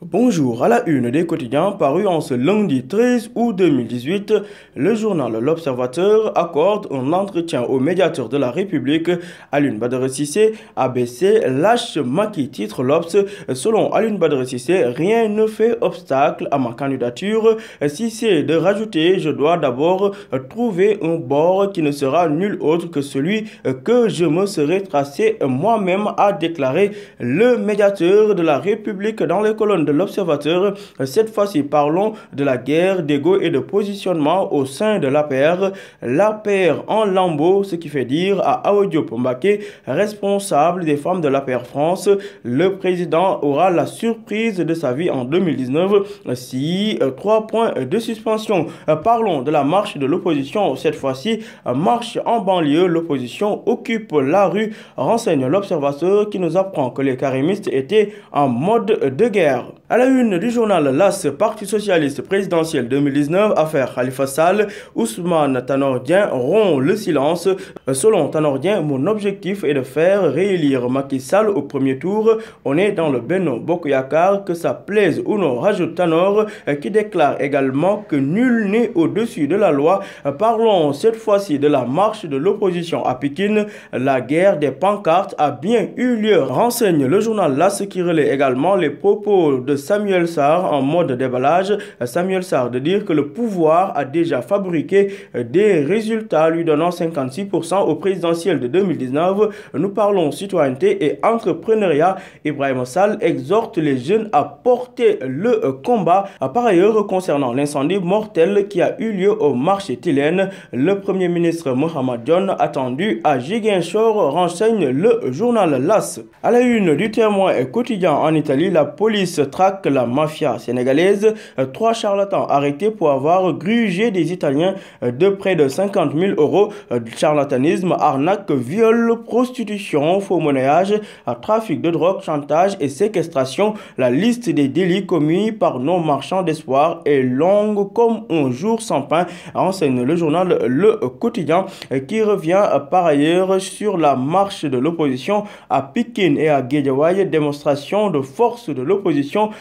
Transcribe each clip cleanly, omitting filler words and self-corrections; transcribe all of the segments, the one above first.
Bonjour, à la une des quotidiens paru en ce lundi 13 août 2018, le journal L'Observateur accorde un entretien au médiateur de la République. Alioune Badara Cissé, ABC, lâche Macky, titre l'Obs. Selon Alioune Badara Cissé, rien ne fait obstacle à ma candidature. Si c'est de rajouter, je dois d'abord trouver un bord qui ne sera nul autre que celui que je me serai tracé moi-même, a déclaré le médiateur de la République dans les colonnes de L'Observateur. Cette fois-ci, parlons de la guerre d'ego et de positionnement au sein de l'APR. L'APR en lambeaux, ce qui fait dire à Awa Diop Mbacké, responsable des femmes de l'APR France, le président aura la surprise de sa vie en 2019 si 3 points de suspension. Parlons de la marche de l'opposition. Cette fois-ci, marche en banlieue, l'opposition occupe la rue, renseigne L'Observateur qui nous apprend que les karimistes étaient en mode de guerre. À la une du journal LAS, Parti socialiste présidentiel 2019, affaire Khalifa Sall, Ousmane Tanor Dieng rompt le silence. Selon Tanor Dieng, mon objectif est de faire réélire Macky Sall au premier tour. On est dans le Benno Bokk Yakaar, que ça plaise ou non, rajoute Tanor, qui déclare également que nul n'est au-dessus de la loi. Parlons cette fois-ci de la marche de l'opposition à Pikine. La guerre des pancartes a bien eu lieu, renseigne le journal LAS, qui relaie également les propos de Samuel Sarr en mode déballage. Samuel Sarr de dire que le pouvoir a déjà fabriqué des résultats lui donnant 56% au présidentiel de 2019. Nous parlons citoyenneté et entrepreneuriat. Ibrahima Sall exhorte les jeunes à porter le combat. Par ailleurs, concernant l'incendie mortel qui a eu lieu au marché Tilène, le premier ministre Mohamed Dionne attendu à Ziguinchor, renseigne le journal LAS. À la une du Témoin quotidien en Italie, la police traque la mafia sénégalaise. 3 charlatans arrêtés pour avoir grugé des Italiens de près de 50 000 euros. Charlatanisme, arnaque, viol, prostitution, faux monnayage, trafic de drogue, chantage et séquestration. La liste des délits commis par nos marchands d'espoir est longue comme un jour sans pain, renseigne le journal Le Quotidien, qui revient par ailleurs sur la marche de l'opposition à Pikine et à Guédiawaye, démonstration de force de l'opposition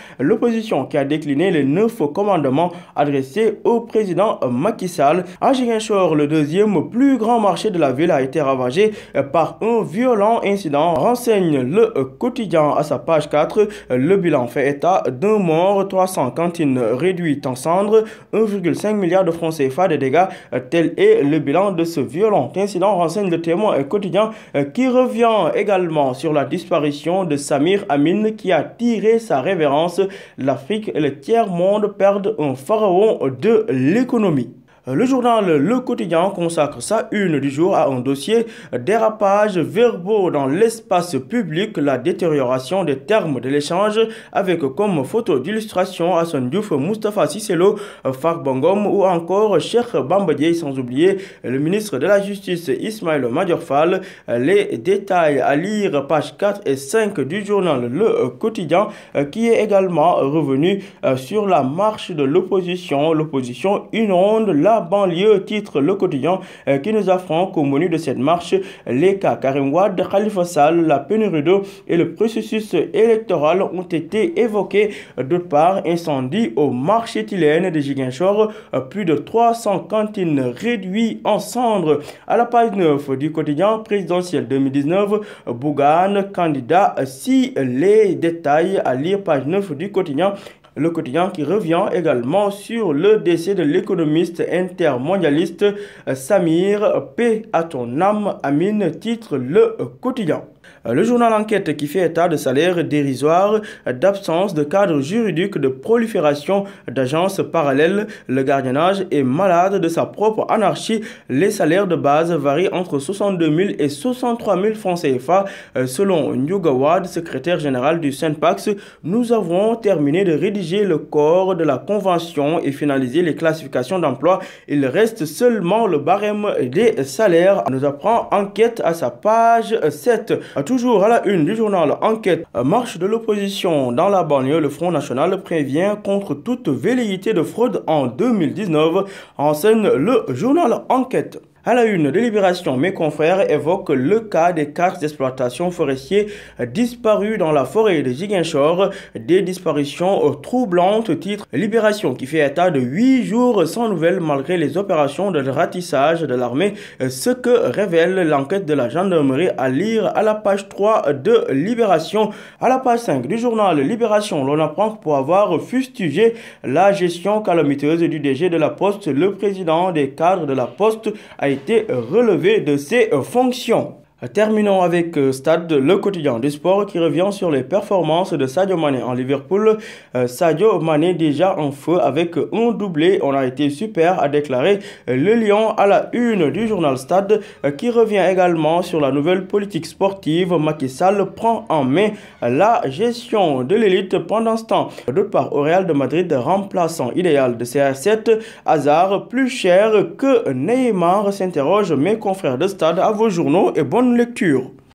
qui a décliné les 9 commandements adressés au président Macky Sall. À Ziguinchor, le deuxième plus grand marché de la ville a été ravagé par un violent incident, renseigne le quotidien à sa page 4. Le bilan fait état d'un mort, 300 cantines réduites en cendres, 1,5 milliard de francs CFA de dégâts. Tel est le bilan de ce violent incident, renseigne le Témoin quotidien, qui revient également sur la disparition de Samir Amin, qui a tiré sa révérence. L'Afrique et le tiers-monde perdent un pharaon de l'économie. Le journal Le Quotidien consacre sa une du jour à un dossier dérapage verbaux dans l'espace public, la détérioration des termes de l'échange, avec comme photo d'illustration Assane Diouf, Moustapha Cissé Lo, Farba Ngom ou encore Cheikh Bamba Dièye, sans oublier le ministre de la Justice Ismaïla Madior Fall. Les détails à lire pages 4 et 5 du journal Le Quotidien, qui est également revenu sur la marche de l'opposition. L'opposition inonde la banlieue, titre Le Quotidien, qui nous apprend qu'au menu de cette marche, les cas Karim Wade, Khalifa Sall, la pénurie d'eau et le processus électoral ont été évoqués. D'autre part, incendie au marché Tilène de Ziguinchor, plus de 300 cantines réduites en cendres. À la page 9 du quotidien présidentiel 2019, Bougane, candidat, si les détails à lire page 9 du quotidien. Le quotidien qui revient également sur le décès de l'économiste intermondialiste Samir, paix à ton âme Amin, titre Le Quotidien. Le journal Enquête qui fait état de salaires dérisoires, d'absence de cadre juridique, de prolifération d'agences parallèles. Le gardiennage est malade de sa propre anarchie. Les salaires de base varient entre 62 000 et 63 000 francs CFA. Selon Ndiouga Wade, secrétaire général du Synpax, nous avons terminé de rédiger le corps de la convention et finalisé les classifications d'emploi. Il reste seulement le barème des salaires, nous apprend Enquête à sa page 7. Toujours à la une du journal Enquête, marche de l'opposition dans la banlieue, le Front National prévient contre toute velléité de fraude en 2019, enseigne le journal Enquête. À la une de Libération, mes confrères évoquent le cas des cartes d'exploitation forestiers disparues dans la forêt de Ziguinchor, des disparitions troublantes, titre Libération qui fait état de 8 jours sans nouvelles malgré les opérations de ratissage de l'armée, ce que révèle l'enquête de la gendarmerie à lire à la page 3 de Libération. À la page 5 du journal Libération, l'on apprend que pour avoir fustigé la gestion calamiteuse du DG de la Poste, le président des cadres de la Poste a été relevé de ses fonctions. Terminons avec Stade, le quotidien du sport qui revient sur les performances de Sadio Mané en Liverpool. Sadio Mané déjà en feu avec un doublé. On a été super, a déclaré le Lion à la une du journal Stade qui revient également sur la nouvelle politique sportive. Macky Sall prend en main la gestion de l'élite pendant ce temps. D'autre part, au Real de Madrid, remplaçant idéal de CR7, Hazard plus cher que Neymar s'interroge mes confrères de Stade à vos journaux et bonne lecture.